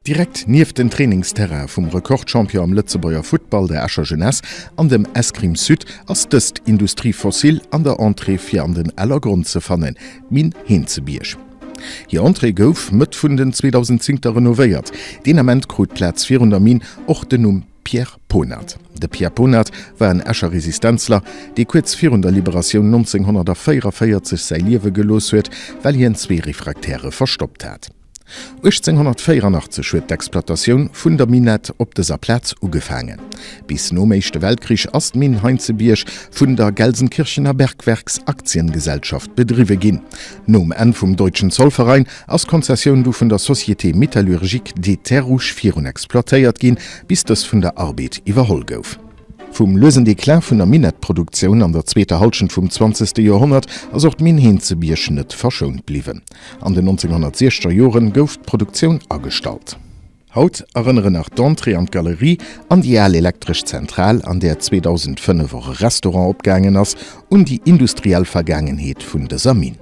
Direkt nief den Trainingsterrain vum Rekordchampion am Lützebauer Football der Escher Jeunesse an dem Eskrime Süd ass dëst Industriefossil an der Entree fir an den Ellergrund ze fannen, Min hinzebiersch. Hier Entree gouf mit vun den 2010 renovéiert. Den Amment krut Platz 400 Min och den Pierre Ponat. De Pierre Ponat war en Escher Resistenzler, déi kurz vir der Liberation 1944 sei Liewe gelos huet, well hien 2 Refraktäre verstoppt hat. 1884 huet d'Exploatatiun vun der Minet op deser Platz ugefangen. Bis no Meeschte Weltkrieg ass Min Heinzebiersch vun der Gelsenkirchener Bergwerks-Aktiengesellschaft bedriwe ginn. Nom en vum Deutschen Zollverein ass Konzessioun du vun der Société Metallurgique des Terrouches virun exploitéiert ginn, bis dës vun der Arbeit iwwerholl gouf. Vum Lösen Deklar vun der Minetproduktion an der zweete Halbschend vum 20. Jahrhundert ass auch Min Hinzebiersch net verschont bliwen. An den 1960er Joren gouf d'Produktion agestalt. Haut erinnere nach d'Entrée an Galerie an die elektrisch Zentral, an der 2005 Restaurant opgangen ass und die industriell Vergangenheet vun de Min.